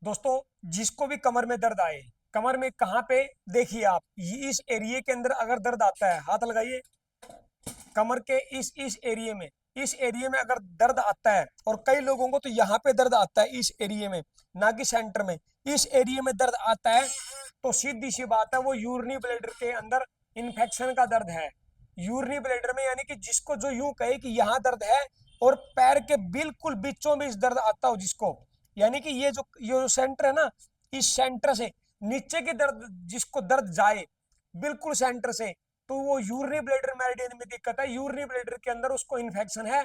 दोस्तों, जिसको भी कमर में दर्द आए, कमर में कहाँ पे, देखिए आप इस एरिया के अंदर अगर दर्द आता है, हाथ लगाइए कमर के इस एरिया में अगर दर्द आता है, और कई लोगों को तो यहाँ पे दर्द आता है इस एरिया में, ना कि सेंटर में, इस एरिया में दर्द आता है, तो सीधी सी बात है वो यूरिनी ब्लैडर के अंदर इन्फेक्शन का दर्द है। यूरिनी ब्लैडर में, यानी कि जिसको जो यूं कहे कि यहाँ दर्द है और पैर के बिल्कुल बीचों बीच दर्द आता हो जिसको, यानी कि ये जो सेंटर है ना, इस सेंटर से नीचे की दर्द, जिसको दर्द जाए बिल्कुल सेंटर से, तो वो यूरिनी ब्लैडर मेरिडियन में दिक्कत है, यूरिनी ब्लैडर के अंदर उसको इन्फेक्शन है,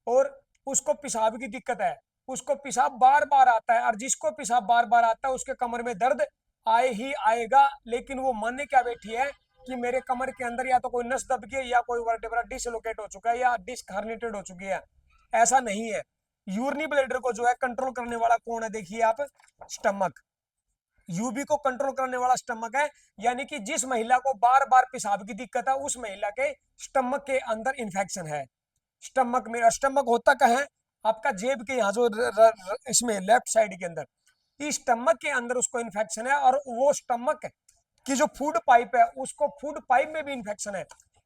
और उसको पेशाब की दिक्कत है, उसको पेशाब बार बार आता है, और जिसको पेशाब बार बार आता है उसके कमर में दर्द आए ही आएगा। लेकिन वो मानने क्या बैठी है कि मेरे कमर के अंदर या तो कोई नस दब गई है, या कोई वर्टेब्रा डिसलोकेट हो चुका है, या डिस्क हर्निटेड हो चुकी है। ऐसा नहीं है। यूरिनी ब्लैडर को जो है कंट्रोल करने वाला कौन है, देखिए आप, स्टमक। यूबी को कंट्रोल करने वाला स्टमक है, यानी कि जिस महिला को बार बार पेशाब की दिक्कत है उस महिला के स्टमक के अंदर इंफेक्शन है। स्टमक में, स्टमक होता कहाँ है, आपका जेब के यहाँ जो इसमें लेफ्ट साइड के अंदर, इस स्टमक के अंदर उसको इन्फेक्शन है, और वो स्टमक की जो फूड पाइप है उसको फूड पाइप में भी इन्फेक्शन है।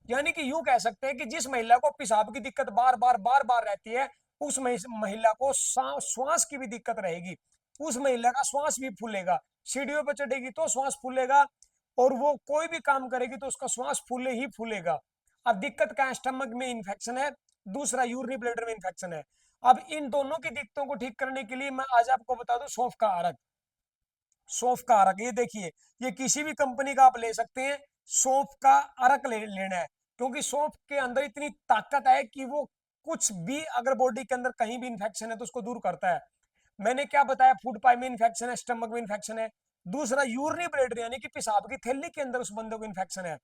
यानी कि यूं कह सकते हैं कि जिस महिला को पेशाब की दिक्कत बार बार रहती है, उस महिला को श्वास की भी दिक्कत रहेगी, उस महिला का श्वास भी फूलेगा, सीढ़ियों पर चढ़ेगी तो श्वास फूलेगा, और वो कोई भी काम करेगी तो उसका श्वास फूले ही फूलेगा। अब दिक्कत क्या है, स्टमक में इन्फेक्शन है, दूसरा यूरिनी ब्लैडर में इन्फेक्शन है। अब इन दोनों की दिक्कतों को ठीक करने के लिए मैं आज आपको बता दूं सौंफ का अर्क। सौंफ का अर्क, ये देखिए, ये किसी भी कंपनी का आप ले सकते हैं, सौंफ का अर्क लेना है, क्योंकि सौंफ के अंदर इतनी ताकत है कि वो कुछ भी अगर बॉडी के अंदर कहीं भी इन्फेक्शन है तो उसको दूर करता है। मैंने क्या बताया, फूड पाइप में इन्फेक्शन है, स्टमक में इन्फेक्शन है, दूसरा यूरिनी ब्लैडर यानी कि पेशाब की थैली के अंदर उस बंदे को इन्फेक्शन है,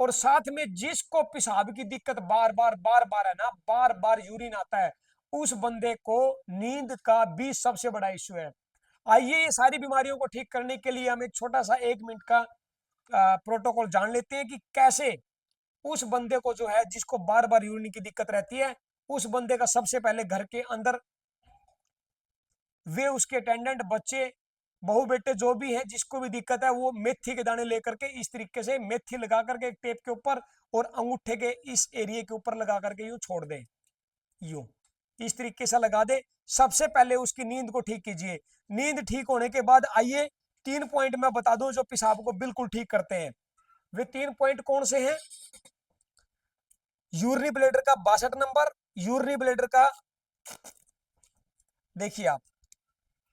और साथ में जिसको पेशाब की दिक्कत बार बार है ना, बार बार यूरिन आता है, उस बंदे को नींद का भी सबसे बड़ा इश्यू है। आइए ये सारी बीमारियों को ठीक करने के लिए हम एक छोटा सा 1 मिनट का प्रोटोकॉल जान लेते हैं कि कैसे उस बंदे को जो है, जिसको बार बार यूरिन की दिक्कत रहती है, उस बंदे का सबसे पहले घर के अंदर वे उसके अटेंडेंट, बच्चे, बहू बेटे जो भी है, जिसको भी दिक्कत है, वो मेथी के दाने लेकर के इस तरीके से मेथी लगा करके एक टेप के ऊपर और अंगूठे के इस एरिया के ऊपर लगा करके यूं छोड़ दे, यूं इस तरीके से लगा दे। सबसे पहले उसकी नींद को ठीक कीजिए। नींद ठीक होने के बाद आइए 3 पॉइंट मैं बता दूं जो पेशाब को बिल्कुल ठीक करते हैं। वे 3 पॉइंट कौन से हैं? यूरिनी ब्लैडर का 62 नंबर, यूरिनी ब्लैडर का, देखिए आप,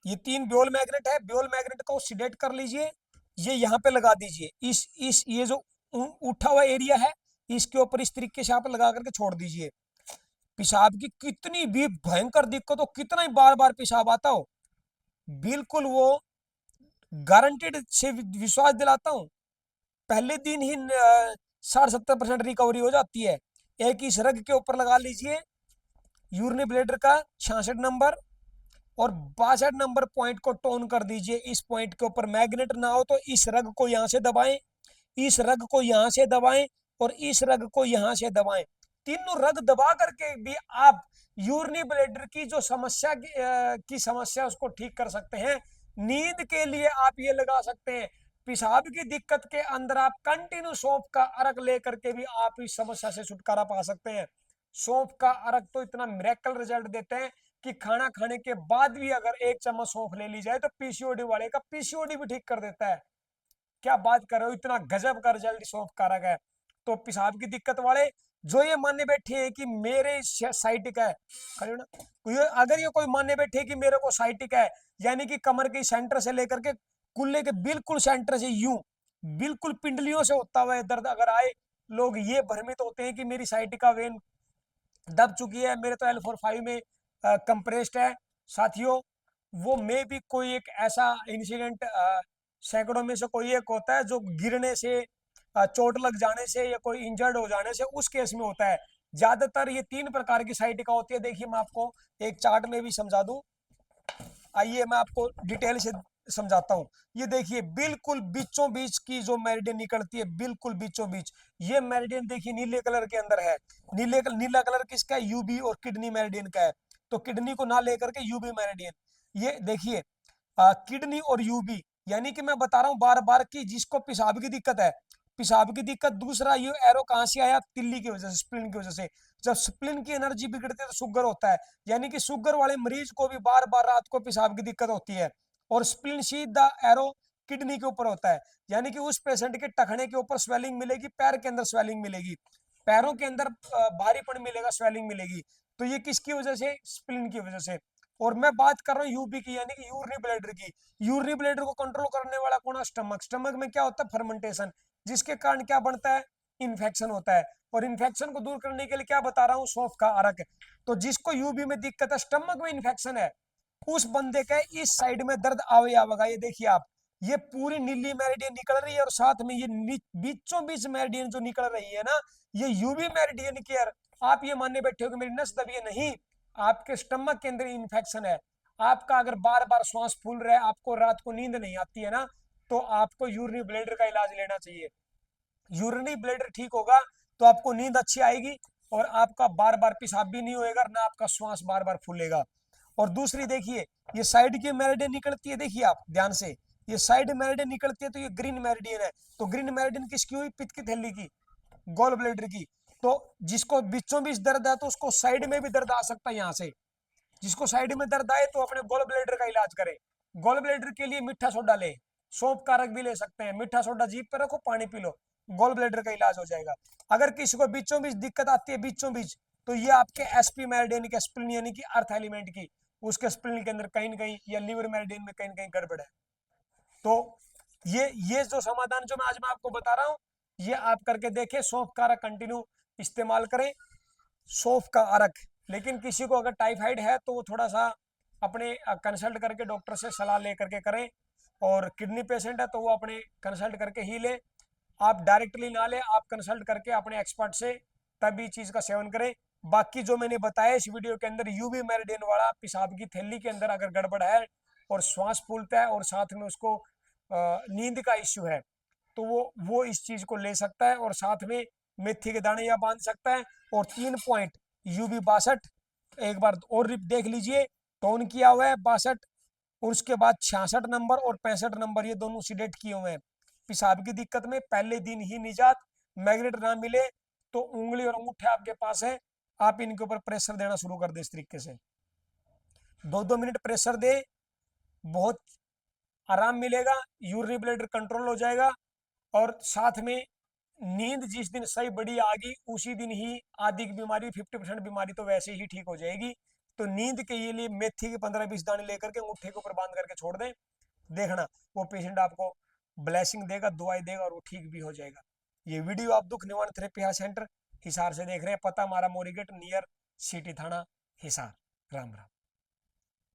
ये 3 ब्योल मैग्नेट है, ब्योल मैग्नेट को सिलेक्ट कर लीजिए, ये यहाँ पे लगा दीजिए, इस ये जो उठा हुआ एरिया है इसके ऊपर इस तरीके से आप लगा करके छोड़ दीजिए। पेशाब की कितनी भी भयंकर दिक्कत हो, कितना ही बार बार पेशाब आता हो, बिल्कुल वो गारंटेड से विश्वास दिलाता हूँ, पहले दिन ही 60-70% रिकवरी हो जाती है। एक इस रग के ऊपर लगा लीजिए यूरिनी ब्लैडर का 66 नंबर, और 62 नंबर पॉइंट को टोन कर दीजिए। इस पॉइंट के ऊपर मैग्नेट ना हो तो इस रग को यहां से दबाएं, इस रग को यहां से दबाएं, और इस रग को यहां से दबाएं। तीनों रग दबा करके भी आप यूरिनी ब्लैडर की जो समस्या की समस्या उसको ठीक कर सकते हैं। नींद के लिए आप ये लगा सकते हैं। पेशाब की दिक्कत के अंदर आप कंटिन्यू सौंफ का अर्क लेकर के भी आप इस समस्या से छुटकारा पा सकते हैं। सौंफ का अर्क तो इतना मिरेकल रिजल्ट देते हैं कि खाना खाने के बाद भी अगर 1 चम्मच सौंफ ले ली जाए तो पीसीओडी वाले का पीसीओडी भी ठीक कर देता है। क्या बात कर रहे हो, इतना गजब का रिजल्ट सौंफ कारक है। तो पेशाब की दिक्कत वाले जो ये मानने बैठे हैं कि मेरे साइटिक है, अगर ये कोई मानने बैठे कि मेरे को साइटिक है, यानी कि कमर के सेंटर से लेकर के कुल्ले के बिल्कुल सेंटर से यूं बिल्कुल पिंडलियों से होता हुआ दर्द अगर आए, लोग ये भ्रमित होते हैं कि मेरी साइटिका वेन दब चुकी है, मेरे तो L45 में कंप्रेस्ड है। साथियों, वो मे भी कोई एक ऐसा इंसिडेंट सैकड़ों में से कोई एक होता है जो गिरने से, चोट लग जाने से, या कोई इंजर्ड हो जाने से उस केस में होता है। ज्यादातर ये 3 प्रकार की साइटिका होती है। देखिए मैं आपको एक चार्ट में भी समझा दूं, आइए मैं आपको डिटेल से समझाता हूँ। ये देखिए बिल्कुल बीचों बीच की जो मेरिडियन निकलती है, बिल्कुल बीचों बीच ये मेरिडियन देखिए नीले कलर के अंदर है। नीला कलर किसका है? यूबी और किडनी मेरिडियन का है। तो किडनी को ना लेकर के यूबी मेरिडियन, ये देखिए किडनी और यूबी, यानी कि मैं बता रहा हूं बार बार कि जिसको पेशाब की दिक्कत है, पेशाब की दिक्कत, दूसरा ये एरो कहां से आया, तिल्ली की वजह से, स्प्लिन की वजह से। जब स्प्लिन की एनर्जी बिगड़ती है तो शुगर होता है, यानी कि शुगर वाले मरीज को भी बार बार रात को पेशाब की दिक्कत होती है। और स्प्लिन सीधा एरो किडनी के ऊपर होता है, यानी कि उस पेशेंट के टखने के ऊपर स्वेलिंग मिलेगी, पैर के अंदर स्वेलिंग मिलेगी, पैरों के अंदर भारीपन मिलेगा, स्वेलिंग मिलेगी। तो ये किसकी वजह से, स्प्लिन की वजह से। और मैं बात कर रहा हूँ यूबी की, यानी कि यूरिनरी ब्लैडर की। यूरिनरी ब्लैडर को कंट्रोल करने वाला कौन है, स्टमक। स्टमक में क्या होता है, फर्मेंटेशन, जिसके कारण क्या बनता है, इन्फेक्शन होता है। और इन्फेक्शन को दूर करने के लिए क्या बता रहा हूँ, सौंफ का अरक। तो जिसको यूबी में दिक्कत है, स्टमक में इन्फेक्शन है, उस बंदे के इस साइड में दर्द आवे आवेगा। ये देखिए आप, ये पूरी नीली मेरिडियन निकल रही है और साथ में ये बीचों बीच मेरिडियन जो निकल रही है ना, ये यूबी मेरिडियन केयर। आप ये मानने बैठे हो कि मेरी नस दबी है, नहीं, आपके स्टमक के अंदर इन्फेक्शन है। आपका अगर बार बार श्वास फूल रहा है, आपको रात को नींद नहीं आती है ना, तो आपको यूरिनरी ब्लैडर का इलाज लेना चाहिए। यूरिनरी ब्लैडर ठीक होगा तो आपको नींद अच्छी आएगी, और आपका बार बार पेशाब भी नहीं होएगा, ना आपका श्वास बार बार फूलेगा। और दूसरी देखिए, ये साइड की मेरिडियन निकलती है, देखिए आप ध्यान से, ये साइड मेरिडियन निकलती है, तो ये ग्रीन मेरिडियन है। तो ग्रीन मेरिडियन किसकी हुई, पित्त की थैली की, गॉल ब्लैडर की। तो जिसको बीचों बीच दर्द है, तो उसको साइड में भी दर्द आ सकता है यहाँ से। जिसको साइड में दर्द आए तो अपने गॉल ब्लैडर का इलाज करें। गॉल ब्लैडर के लिए मीठा सोडा ले, सौंफ कारक भी ले सकते हैं, मीठा सोडा जीभ पे रखो, पानी पी लो, गॉल ब्लैडर का इलाज हो जाएगा। अगर किसी को बीचों बीच दिक्कत आती है, बीचों बीच, तो ये आपके एसपी मेरिडियन के स्प्लिन, यानी कि अर्थ एलिमेंट की, उसके स्प्लिन के अंदर कहीं न कहीं, या लीवर मेरिडियन में कहीं न कहीं गड़बड़ है। तो ये जो समाधान जो मैं आज मैं आपको बता रहा हूं, ये आप करके देखें, सौंफ कारक कंटिन्यू इस्तेमाल करें, सौंफ का अर्क। लेकिन किसी को अगर टाइफाइड है तो वो थोड़ा सा अपने कंसल्ट करके डॉक्टर से सलाह लेकर के करें, और किडनी पेशेंट है तो वो अपने कंसल्ट करके ही ले, आप डायरेक्टली ना ले, आप कंसल्ट करके अपने एक्सपर्ट से तभी चीज का सेवन करें। बाकी जो मैंने बताया इस वीडियो के अंदर, यूवी मेरिडियन वाला पेशाब की थैली के अंदर अगर गड़बड़ है और श्वास फूलता है और साथ में उसको नींद का इश्यू है, तो वो इस चीज को ले सकता है, और साथ में मेथी के दाने या बांध सकता है। और 3 पॉइंट यूबी 62, एक बार और देख लीजिए, टोन किया हुआ है 62, और उसके बाद 66 नंबर और 65 नंबर, ये दोनों सीडेट किए हुए हैं। पेशाब की दिक्कत में पहले दिन ही निजात, मैग्नेट ना मिले तो उंगली और अंगूठे आपके पास है, आप इनके ऊपर प्रेशर देना शुरू कर दे, इस तरीके से 2-2 मिनट प्रेशर दे, बहुत आराम मिलेगा, यूरिनरी ब्लैडर कंट्रोल हो जाएगा। और साथ में नींद जिस दिन सही बढ़िया आ गई, उसी दिन ही आधी की बीमारी, 50% बीमारी तो वैसे ही ठीक हो जाएगी। तो नींद के लिए मेथी के 15-20 दाने लेकर के अंगूठे के ऊपर बांध करके छोड़ दें, देखना वो पेशेंट आपको ब्लेसिंग देगा, दुआई देगा, और वो ठीक भी हो जाएगा। ये वीडियो आप दुख निवारण थेरेपी सेंटर हिसार से देख रहे हैं, पता हमारा मोरीगेट नियर सिटी थाना हिसार। राम राम।